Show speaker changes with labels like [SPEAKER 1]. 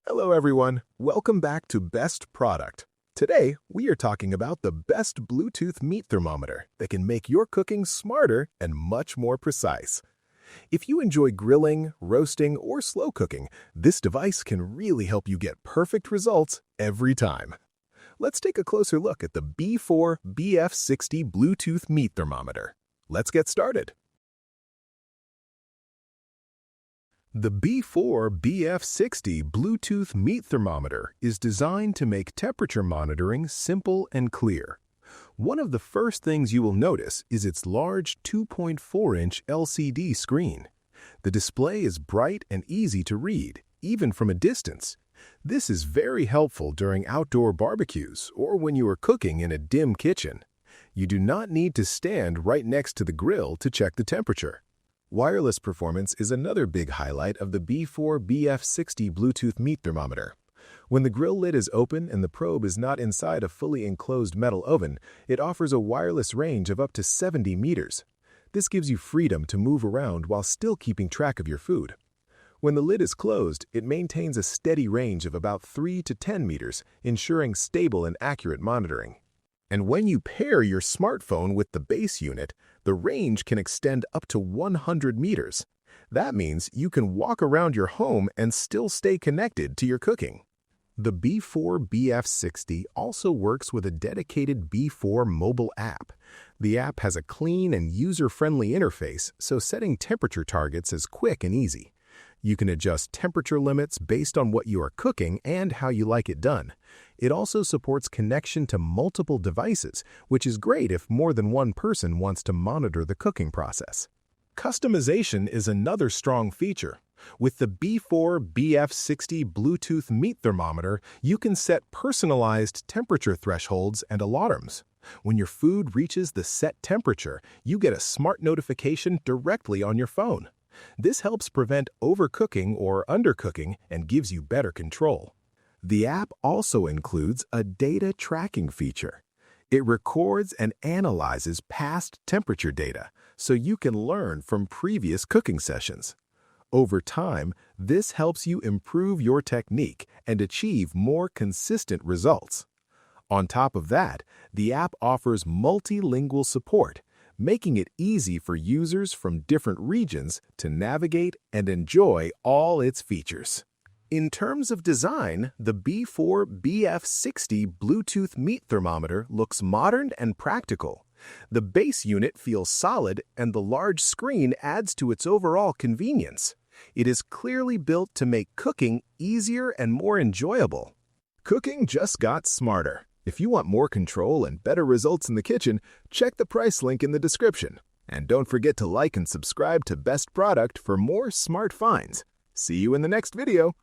[SPEAKER 1] Hello everyone, welcome back to Best Product. Today, we are talking about the best Bluetooth meat thermometer that can make your cooking smarter and much more precise. If you enjoy grilling, roasting, or slow cooking, this device can really help you get perfect results every time. Let's take a closer look at the B4 BF60 Bluetooth meat thermometer. Let's get started. The B4 BF60 Bluetooth Meat Thermometer is designed to make temperature monitoring simple and clear. One of the first things you will notice is its large 2.4-inch LCD screen. The display is bright and easy to read, even from a distance. This is very helpful during outdoor barbecues or when you are cooking in a dim kitchen. You do not need to stand right next to the grill to check the temperature. Wireless performance is another big highlight of the B4 BF60 Bluetooth meat thermometer. When the grill lid is open and the probe is not inside a fully enclosed metal oven, it offers a wireless range of up to 70 meters. This gives you freedom to move around while still keeping track of your food. When the lid is closed, it maintains a steady range of about 3 to 10 meters, ensuring stable and accurate monitoring. And when you pair your smartphone with the base unit, the range can extend up to 100 meters. That means you can walk around your home and still stay connected to your cooking. The B4 BF60 also works with a dedicated B4 mobile app. The app has a clean and user-friendly interface, so setting temperature targets is quick and easy. You can adjust temperature limits based on what you are cooking and how you like it done. It also supports connection to multiple devices, which is great if more than one person wants to monitor the cooking process. Customization is another strong feature. With the B4 BF60 Bluetooth meat thermometer, you can set personalized temperature thresholds and alarms. When your food reaches the set temperature, you get a smart notification directly on your phone. This helps prevent overcooking or undercooking and gives you better control. The app also includes a data tracking feature. It records and analyzes past temperature data so you can learn from previous cooking sessions. Over time, this helps you improve your technique and achieve more consistent results. On top of that, the app offers multilingual support, making it easy for users from different regions to navigate and enjoy all its features. In terms of design, the B4 BF60 Bluetooth meat thermometer looks modern and practical. The base unit feels solid and the large screen adds to its overall convenience. It is clearly built to make cooking easier and more enjoyable. Cooking just got smarter. If you want more control and better results in the kitchen, check the price link in the description. And don't forget to like and subscribe to Best Product for more smart finds. See you in the next video.